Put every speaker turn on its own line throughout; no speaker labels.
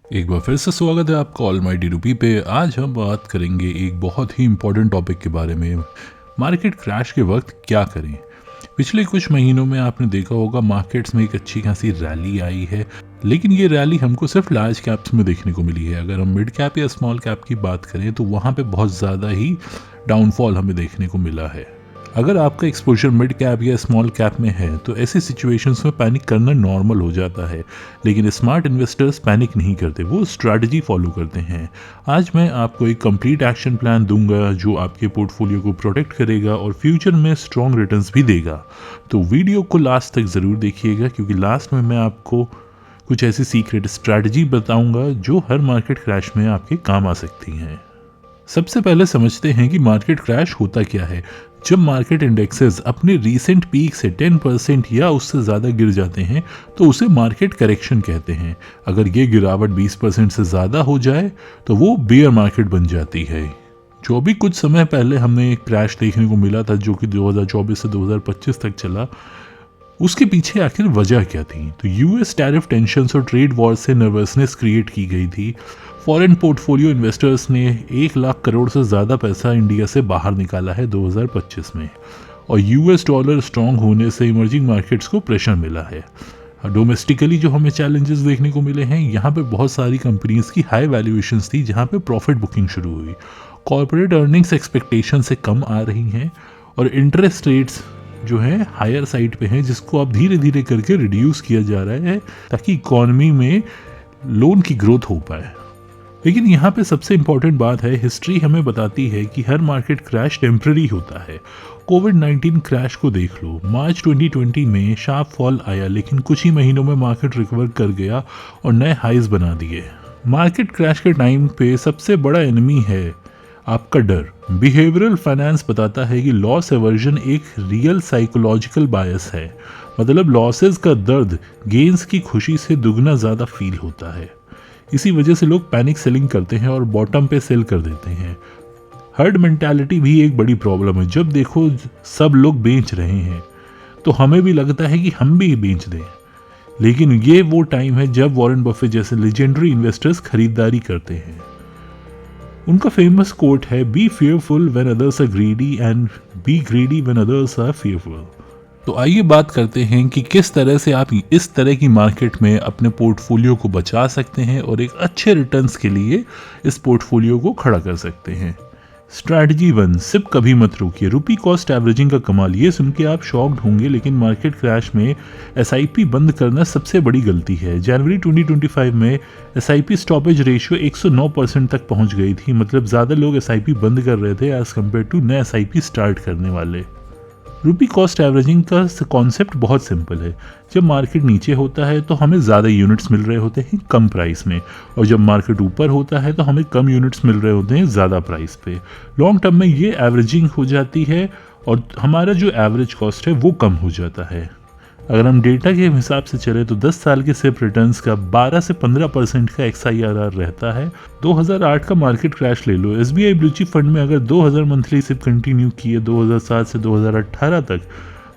एक बार फिर से स्वागत है आपका ऑलमाइटी रूपी पे। आज हम बात करेंगे एक बहुत ही इम्पोर्टेंट टॉपिक के बारे में, मार्केट क्रैश के वक्त क्या करें। पिछले कुछ महीनों में आपने देखा होगा मार्केट्स में एक अच्छी खासी रैली आई है, लेकिन ये रैली हमको सिर्फ लार्ज कैप्स में देखने को मिली है। अगर हम मिड कैप या स्मॉल कैप की बात करें तो वहाँ पे बहुत ज़्यादा ही डाउनफॉल हमें देखने को मिला है। अगर आपका एक्सपोजर मिड कैप या स्मॉल कैप में है तो ऐसी सिचुएशंस में पैनिक करना नॉर्मल हो जाता है, लेकिन स्मार्ट इन्वेस्टर्स पैनिक नहीं करते, वो स्ट्रैटेजी फॉलो करते हैं। आज मैं आपको एक कंप्लीट एक्शन प्लान दूंगा जो आपके पोर्टफोलियो को प्रोटेक्ट करेगा और फ्यूचर में स्ट्रॉन्ग रिटर्न्स भी देगा। तो वीडियो को लास्ट तक ज़रूर देखिएगा, क्योंकि लास्ट में मैं आपको कुछ ऐसी सीक्रेट स्ट्रैटेजी बताऊंगा जो हर मार्केट क्रैश में आपके काम आ सकती हैं। सबसे पहले समझते हैं कि मार्केट क्रैश होता क्या है। जब मार्केट इंडेक्सेस अपने रीसेंट पीक से 10% या उससे ज़्यादा गिर जाते हैं तो उसे मार्केट करेक्शन कहते हैं। अगर ये गिरावट 20% से ज़्यादा हो जाए तो वो बियर मार्केट बन जाती है। जो भी कुछ समय पहले हमने एक क्रैश देखने को मिला था जो कि 2024 से 2025 तक चला, उसके पीछे आखिर वजह क्या थी? तो यूएस टैरिफ टेंशन्स और ट्रेड वॉर से नर्वसनेस क्रिएट की गई थी। फॉरेन पोर्टफोलियो इन्वेस्टर्स ने 1 लाख करोड़ से ज़्यादा पैसा इंडिया से बाहर निकाला है 2025 में, और यूएस डॉलर स्ट्रांग होने से इमर्जिंग मार्केट्स को प्रेशर मिला है। डोमेस्टिकली जो हमें चैलेंजेस देखने को मिले हैं, यहाँ पे बहुत सारी कंपनीज की हाई वैल्यूएशंस थी जहाँ पे प्रॉफिट बुकिंग शुरू हुई। कॉर्पोरेट अर्निंग्स एक्सपेक्टेशन से कम आ रही हैं और इंटरेस्ट रेट्स जो है हायर साइड पे हैं, जिसको अब धीरे धीरे करके रिड्यूस किया जा रहा है ताकि इकोनॉमी में लोन की ग्रोथ हो पाए। लेकिन यहाँ पे सबसे इंपॉर्टेंट बात है, हिस्ट्री हमें बताती है कि हर मार्केट क्रैश टेम्पररी होता है। कोविड-19 क्रैश को देख लो, मार्च 2020 में शार्प फॉल आया, लेकिन कुछ ही महीनों में मार्केट रिकवर कर गया और नए हाइज बना दिए। मार्केट क्रैश के टाइम पे सबसे बड़ा एनिमी है आपका डर। बिहेवियरल फाइनेंस बताता है कि लॉस एवर्जन एक रियल साइकोलॉजिकल बायस है, मतलब लॉसेस का दर्द गेन्स की खुशी से दुगना ज़्यादा फील होता है। इसी वजह से लोग पैनिक सेलिंग करते हैं और बॉटम पे सेल कर देते हैं। हर्ड मेंटालिटी भी एक बड़ी प्रॉब्लम है। जब देखो सब लोग बेच रहे हैं तो हमें भी लगता है कि हम भी बेच दें, लेकिन ये वो टाइम है जब वॉरेन बफेट जैसे लेजेंडरी इन्वेस्टर्स खरीदारी करते हैं। उनका फेमस कोट है, be fearful when others are greedy and be greedy when others are fearful. तो आइए बात करते हैं कि किस तरह से आप इस तरह की मार्केट में अपने पोर्टफोलियो को बचा सकते हैं और एक अच्छे रिटर्न्स के लिए इस पोर्टफोलियो को खड़ा कर सकते हैं। स्ट्रैटेजी 1, सिप कभी मत रोकिए। रुपी कॉस्ट एवरेजिंग का कमाल। ये सुन के आप शॉक्ड होंगे, लेकिन मार्केट क्रैश में एसआईपी बंद करना सबसे बड़ी गलती है। जनवरी 2025 में एसआईपी स्टॉपेज रेशियो 109% तक पहुंच गई थी, मतलब ज़्यादा लोग एसआईपी बंद कर रहे थे एज कम्पेयर टू नए एसआईपी स्टार्ट करने वाले। रुपी कॉस्ट एवरेजिंग का कॉन्सेप्ट बहुत सिंपल है। जब मार्केट नीचे होता है तो हमें ज़्यादा यूनिट्स मिल रहे होते हैं कम प्राइस में, और जब मार्केट ऊपर होता है तो हमें कम यूनिट्स मिल रहे होते हैं ज़्यादा प्राइस पे। लॉन्ग टर्म में ये एवरेजिंग हो जाती है और हमारा जो एवरेज कॉस्ट है वो कम हो जाता है। अगर हम डेटा के हिसाब से चले तो 10 साल के सिप रिटर्न्स का 12 से 15% का XIRR रहता है। 2008 का मार्केट क्रैश ले लो, SBI ब्लू चिप फंड में अगर 2000 मंथली सिप कंटिन्यू किए 2007 से 2018 तक,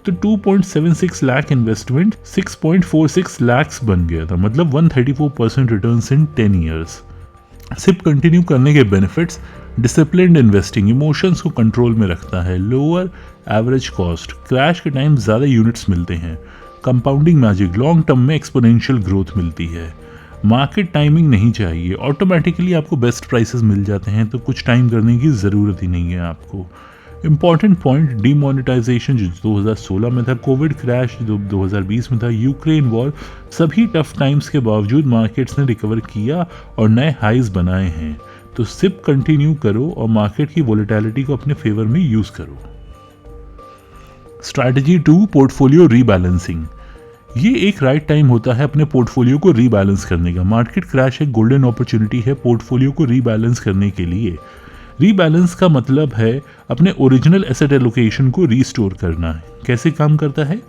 तो 2.76 लाख इन्वेस्टमेंट 6.46 लाख बन गया था, मतलब 134% returns in 10 years. SIP continue करने के बेनिफिट्स, डिसिप्लिन्ड इन्वेस्टिंग इमोशंस को कंट्रोल में रखता है, लोअर एवरेज कॉस्ट, क्रैश के टाइम ज़्यादा यूनिट्स मिलते हैं, कंपाउंडिंग मैजिक, लॉन्ग टर्म में एक्सपोनेंशियल ग्रोथ मिलती है। मार्केट टाइमिंग नहीं चाहिए, ऑटोमेटिकली आपको बेस्ट प्राइसेस मिल जाते हैं, तो कुछ टाइम करने की ज़रूरत ही नहीं है आपको। इम्पॉर्टेंट पॉइंट, डीमोनेटाइजेशन जो 2016 में था, कोविड क्रैश जो 2020 में था, यूक्रेन वॉर, सभी टफ टाइम्स के बावजूद मार्केट्स ने रिकवर किया और नए हाइज बनाए हैं। तो सिप कंटिन्यू करो और मार्केट की वोलेटिलिटी को अपने फेवर में यूज़ करो। Strategy 2, portfolio rebalancing. ये एक राइट टाइम होता है अपने पोर्टफोलियो को रीबैलेंस करने का। मार्केट क्रैश एक गोल्डन अपॉर्चुनिटी है पोर्टफोलियो को रीबैलेंस करने के लिए। रीबैलेंस का मतलब है अपने ओरिजिनल एसेट एलोकेशन को रीस्टोर करना है। कैसे काम करता है?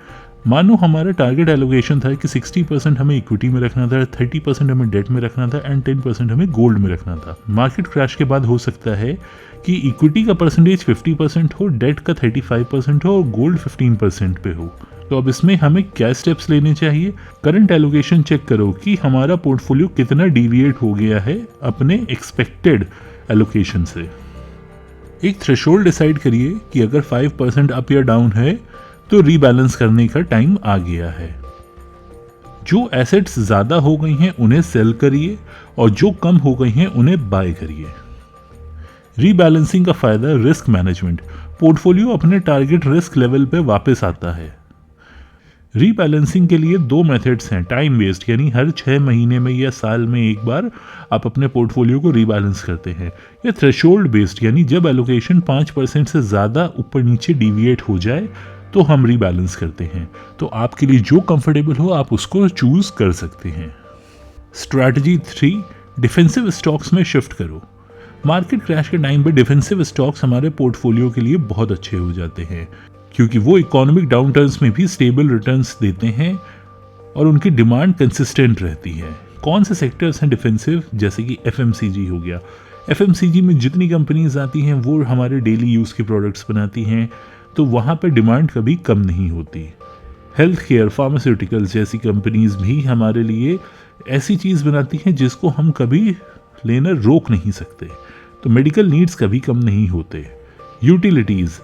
मानो हमारा टारगेट एलोकेशन था कि 60% हमें इक्विटी में रखना था, 30% हमें डेट में रखना था एंड 10% हमें गोल्ड में रखना था। मार्केट क्रैश के बाद हो सकता है कि इक्विटी का परसेंटेज 50% हो, डेट का 35% हो और गोल्ड 15% पे हो। तो अब इसमें हमें क्या स्टेप्स लेने चाहिए? करंट एलोकेशन चेक करो कि हमारा पोर्टफोलियो कितना डिविएट हो गया है अपने एक्सपेक्टेड एलोकेशन से। एक थ्रेशोल्ड डिसाइड करिए कि अगर 5% अप या डाउन है तो रीबैलेंस करने का टाइम आ गया है। जो एसेट्स ज़्यादा हो गई हैं उन्हें सेल करिए और जो कम हो गई हैं उन्हें बाय करिए। रीबैलेंसिंग का फायदा रिस्क मैनेजमेंट, पोर्टफोलियो अपने टारगेट रिस्क लेवल पे वापस आता है। रीबैलेंसिंग के लिए दो मेथड्स हैं, टाइम बेस्ड यानी हर 6 महीने में या साल में एक बार आप अपने पोर्टफोलियो को रीबैलेंस करते हैं, या थ्रेशोल्ड बेस्ड यानी जब एलोकेशन 5% से ज़्यादा ऊपर नीचे डिविएट हो जाए तो हम रीबैलेंस करते हैं। तो आपके लिए जो कंफर्टेबल हो आप उसको चूज कर सकते हैं। स्ट्रैटेजी 3, डिफेंसिव स्टॉक्स में शिफ्ट करो। मार्केट क्रैश के टाइम पे डिफेंसिव स्टॉक्स हमारे पोर्टफोलियो के लिए बहुत अच्छे हो जाते हैं क्योंकि वो इकोनॉमिक डाउनटर्न्स में भी स्टेबल रिटर्न्स देते हैं और उनकी डिमांड कंसिस्टेंट रहती है। कौन से सेक्टर्स हैं डिफेंसिव? जैसे कि एफएमसीजी हो गया। एफएमसीजी में जितनी कंपनीज आती हैं वो हमारे डेली यूज़ के प्रोडक्ट्स बनाती हैं, तो वहाँ पर डिमांड कभी कम नहीं होती। हेल्थ केयर, फार्मास्यूटिकल्स जैसी कंपनीज भी हमारे लिए ऐसी चीज़ बनाती हैं जिसको हम कभी लेना रोक नहीं सकते, तो मेडिकल नीड्स कभी कम नहीं होते। यूटिलिटीज़,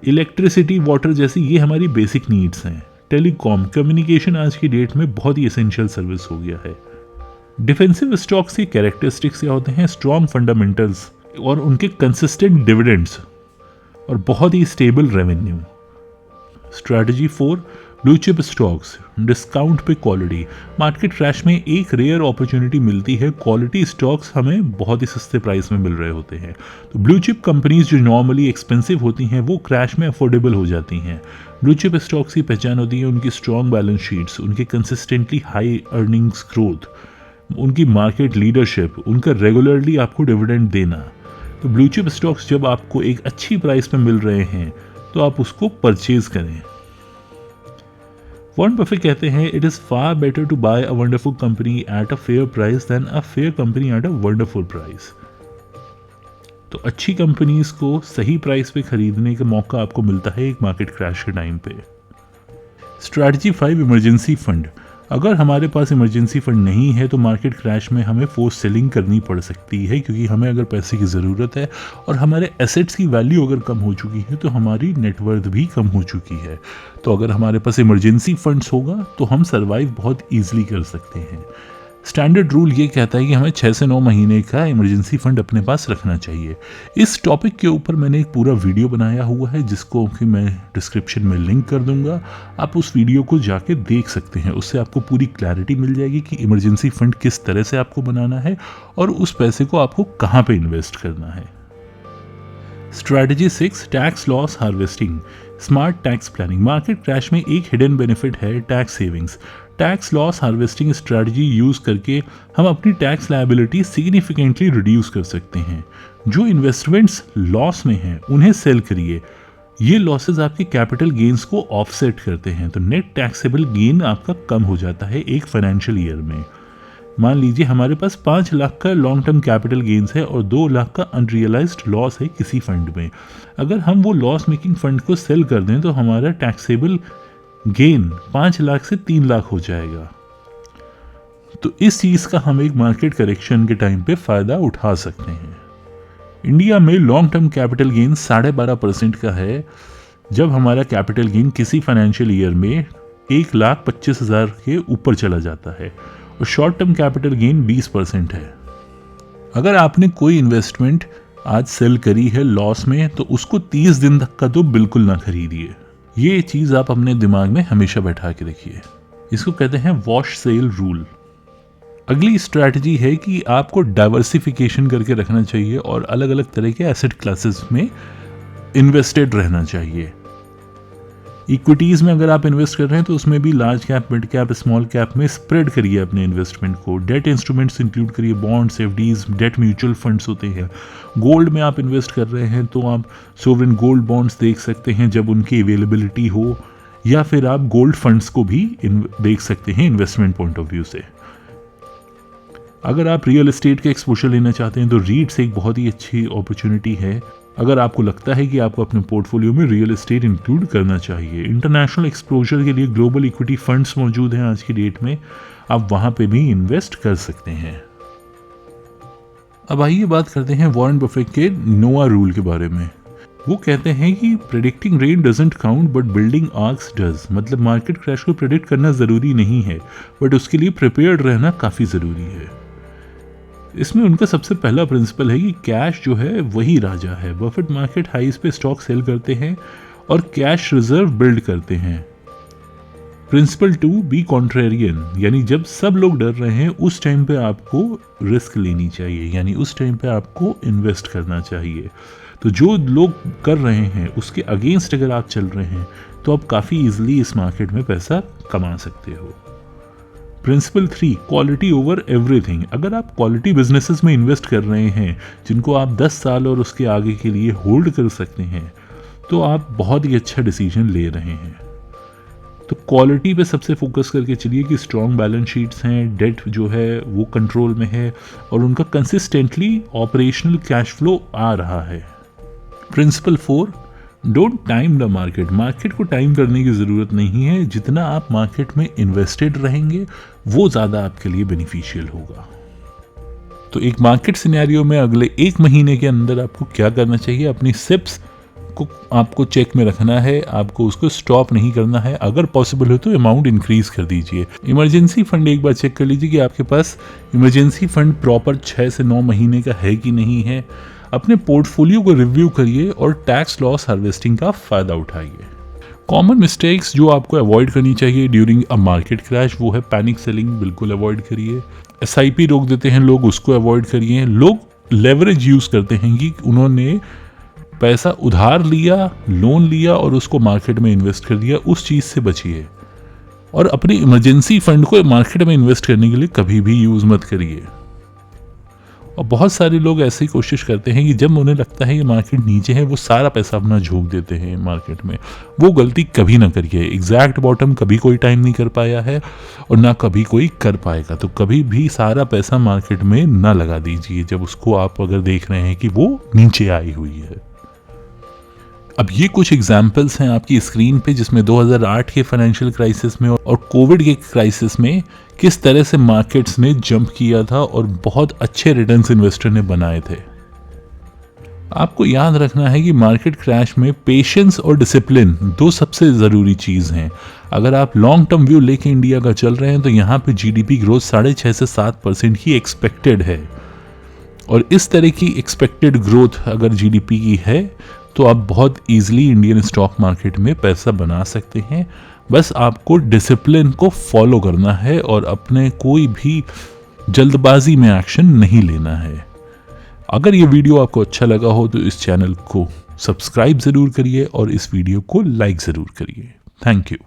इलेक्ट्रिसिटी, वाटर जैसी ये हमारी बेसिक नीड्स हैं। टेलीकॉम, कम्युनिकेशन आज की डेट में बहुत ही एसेंशियल सर्विस हो गया है। डिफेंसिव स्टॉक्स के कैरेक्टरिस्टिक्स क्या होते हैं? स्ट्रॉन्ग फंडामेंटल्स और उनके कंसिस्टेंट डिविडेंड्स और बहुत ही stable revenue. Strategy 4, blue chip stocks, discount पे क्वालिटी। मार्केट क्रैश में एक रेयर अपॉर्चुनिटी मिलती है, क्वालिटी स्टॉक्स हमें बहुत ही सस्ते प्राइस में मिल रहे होते हैं। तो ब्लू चिप कंपनीज जो नॉर्मली एक्सपेंसिव होती हैं वो क्रैश में अफोर्डेबल हो जाती हैं। ब्लू चिप स्टॉक्स की पहचान होती है उनकी स्ट्रॉन्ग बैलेंस शीट्स, उनके कंसिस्टेंटली हाई अर्निंग्स ग्रोथ, उनकी मार्केट लीडरशिप, उनका रेगुलरली आपको डिविडेंड देना। तो ब्लू चिप स्टॉक्स जब आपको एक अच्छी प्राइस पे मिल रहे हैं तो आप उसको परचेज करें। वॉरेन बफेट कहते हैं, it is far better to buy a wonderful company at a fair price than a fair company at a wonderful price. तो अच्छी कंपनीज को सही प्राइस पे खरीदने का मौका आपको मिलता है एक मार्केट क्रैश के टाइम पे। Strategy 5, emergency fund. अगर हमारे पास इमरजेंसी फंड नहीं है तो मार्केट क्रैश में हमें फोर्स सेलिंग करनी पड़ सकती है, क्योंकि हमें अगर पैसे की ज़रूरत है और हमारे एसेट्स की वैल्यू अगर कम हो चुकी है तो हमारी नेटवर्थ भी कम हो चुकी है। तो अगर हमारे पास इमरजेंसी फंड्स होगा तो हम सर्वाइव बहुत ईजिली कर सकते हैं। स्टैंडर्ड रूल ये कहता है कि हमें 6 से 9 महीने का इमरजेंसी फंड अपने पास रखना चाहिए। इस टॉपिक के ऊपर मैंने एक पूरा वीडियो बनाया हुआ है जिसको कि मैं डिस्क्रिप्शन में लिंक कर दूंगा, आप उस वीडियो को जाके देख सकते हैं। उससे आपको पूरी क्लैरिटी मिल जाएगी कि इमरजेंसी फंड किस तरह से आपको बनाना है और उस पैसे को आपको कहाँ पे इन्वेस्ट करना है। Strategy 6, tax loss harvesting, smart tax planning. Market crash में एक हिडन बेनिफिट है tax savings. Tax loss harvesting strategy use करके हम अपनी टैक्स लायबिलिटी सिग्निफिकेंटली रिड्यूस कर सकते हैं। जो इन्वेस्टमेंट्स लॉस में हैं उन्हें सेल करिए, ये लॉसेस आपके कैपिटल गेन्स को ऑफसेट करते हैं, तो नेट टैक्सेबल गेन आपका कम हो जाता है एक फाइनेंशियल ईयर में। मान लीजिए हमारे पास 5 लाख का लॉन्ग टर्म कैपिटल गेन्स है और 2 लाख का अनरियलाइज्ड लॉस है किसी फंड में। अगर हम वो लॉस मेकिंग फंड को सेल कर दें तो हमारा टैक्सेबल गेन 5 लाख से 3 लाख हो जाएगा। तो इस चीज़ का हम एक मार्केट करेक्शन के टाइम पे फ़ायदा उठा सकते हैं। इंडिया में लॉन्ग टर्म कैपिटल गेन 12.5% का है जब हमारा कैपिटल गेन किसी फाइनेंशियल ईयर में 1,25,000 के ऊपर चला जाता है, और शॉर्ट टर्म कैपिटल गेन 20% है। अगर आपने कोई इन्वेस्टमेंट आज सेल करी है लॉस में तो उसको 30 दिन तक का तो बिल्कुल ना खरीदिए। ये चीज़ आप अपने दिमाग में हमेशा बैठा के रखिए। इसको कहते हैं वॉश सेल रूल। अगली स्ट्रैटेजी है कि आपको डाइवर्सिफिकेशन करके रखना चाहिए और अलग अलग तरह के एसेट क्लासेस में इन्वेस्टेड रहना चाहिए। इक्विटीज़ में अगर आप इन्वेस्ट कर रहे हैं तो उसमें भी large cap, mid cap, small cap में स्प्रेड करिए अपने इन्वेस्टमेंट को। डेट इंस्ट्रूमेंट्स इंक्लूड करिए, bonds, FDs, debt mutual funds होते हैं। गोल्ड में आप इन्वेस्ट कर रहे हैं तो आप सोवरेन गोल्ड बॉन्ड्स देख सकते हैं जब उनकी अवेलेबिलिटी हो, या फिर आप गोल्ड फंड्स को भी देख सकते हैं इन्वेस्टमेंट पॉइंट ऑफ व्यू से। अगर आप रियल एस्टेट के एक्सपोजर लेना चाहते हैं तो रीट्स एक बहुत ही अच्छी अपॉर्चुनिटी है। अगर आपको लगता है कि आपको अपने पोर्टफोलियो में रियल एस्टेट इंक्लूड करना चाहिए, इंटरनेशनल एक्सपोजर के लिए ग्लोबल इक्विटी फंड्स मौजूद हैं आज की डेट में, आप वहां पे भी इन्वेस्ट कर सकते हैं। अब आइए बात करते हैं वॉरेन बफेट के नोआ रूल के बारे में। वो कहते हैं कि predicting rain doesn't count but building arcs does. मतलब मार्केट क्रैश को प्रेडिक्ट करना ज़रूरी नहीं है, बट उसके लिए प्रिपेयर्ड रहना काफ़ी ज़रूरी है। इसमें उनका सबसे पहला प्रिंसिपल है कि कैश जो है वही राजा है। बफेट मार्केट हाइज पे स्टॉक सेल करते हैं और कैश रिजर्व बिल्ड करते हैं। प्रिंसिपल 2, बी कॉन्ट्रेरियन, यानी जब सब लोग डर रहे हैं उस टाइम पे आपको रिस्क लेनी चाहिए, यानी उस टाइम पे आपको इन्वेस्ट करना चाहिए। तो जो लोग कर रहे हैं उसके अगेंस्ट अगर आप चल रहे हैं तो आप काफ़ी इजीली इस मार्केट में पैसा कमा सकते हो। Principle 3, quality over everything. अगर आप क्वालिटी बिजनेसेस में इन्वेस्ट कर रहे हैं जिनको आप 10 साल और उसके आगे के लिए होल्ड कर सकते हैं, तो आप बहुत ही अच्छा डिसीजन ले रहे हैं। तो क्वालिटी पे सबसे फोकस करके चलिए कि स्ट्रॉन्ग बैलेंस शीट्स हैं, डेट जो है वो कंट्रोल में है और उनका कंसिस्टेंटली ऑपरेशनल कैश फ्लो आ रहा है। Principle 4, don't time the market. Market को टाइम करने की ज़रूरत नहीं है, जितना आप मार्केट में इन्वेस्टेड रहेंगे वो ज़्यादा आपके लिए बेनिफिशियल होगा। तो एक मार्केट सिनेरियो में अगले 1 महीने के अंदर आपको क्या करना चाहिए, अपनी सिप्स को आपको चेक में रखना है, आपको उसको स्टॉप नहीं करना है। अगर पॉसिबल हो तो अमाउंट इंक्रीज कर दीजिए। इमरजेंसी फंड एक बार चेक कर लीजिए कि आपके पास इमरजेंसी फंड प्रॉपर 6 से 9 महीने का है कि नहीं है। अपने पोर्टफोलियो को रिव्यू करिए और टैक्स लॉस हार्वेस्टिंग का फ़ायदा उठाइए। कॉमन मिस्टेक्स जो आपको अवॉइड करनी चाहिए ड्यूरिंग अ मार्केट क्रैश, वो है पैनिक सेलिंग, बिल्कुल अवॉइड करिए। SIP रोक देते हैं लोग, उसको अवॉइड करिए। लोग लेवरेज यूज़ करते हैं कि उन्होंने पैसा उधार लिया, लोन लिया और उसको मार्केट में इन्वेस्ट कर दिया, उस चीज़ से बचिए। और अपनी इमरजेंसी फंड को मार्केट में इन्वेस्ट करने के लिए कभी भी यूज़ मत करिए। और बहुत सारे लोग ऐसे ही कोशिश करते हैं कि जब उन्हें लगता है कि मार्केट नीचे है वो सारा पैसा अपना झोंक देते हैं मार्केट में। वो गलती कभी ना करिए। एग्जैक्ट बॉटम कभी कोई टाइम नहीं कर पाया है और ना कभी कोई कर पाएगा। तो कभी भी सारा पैसा मार्केट में ना लगा दीजिए जब उसको आप अगर देख रहे हैं कि वो नीचे आई हुई है। अब ये कुछ एग्जाम्पल्स हैं आपकी स्क्रीन पे जिसमें 2008 के फाइनेंशियल क्राइसिस में और कोविड के क्राइसिस में किस तरह से मार्केट्स ने जंप किया था और बहुत अच्छे रिटर्न्स इन्वेस्टर ने बनाए थे। आपको याद रखना है कि मार्केट क्रैश में पेशेंस और डिसिप्लिन 2 सबसे ज़रूरी चीज़ हैं। अगर आप लॉन्ग टर्म व्यू लेके इंडिया का चल रहे हैं तो यहाँ पे GDP ग्रोथ 6.5 से 7% ही एक्सपेक्टेड है। और इस तरह की एक्सपेक्टेड ग्रोथ अगर GDP की है तो आप बहुत इजीली इंडियन स्टॉक मार्केट में पैसा बना सकते हैं। बस आपको डिसिप्लिन को फॉलो करना है और अपने कोई भी जल्दबाजी में एक्शन नहीं लेना है। अगर ये वीडियो आपको अच्छा लगा हो तो इस चैनल को सब्सक्राइब ज़रूर करिए और इस वीडियो को लाइक ज़रूर करिए। Thank you.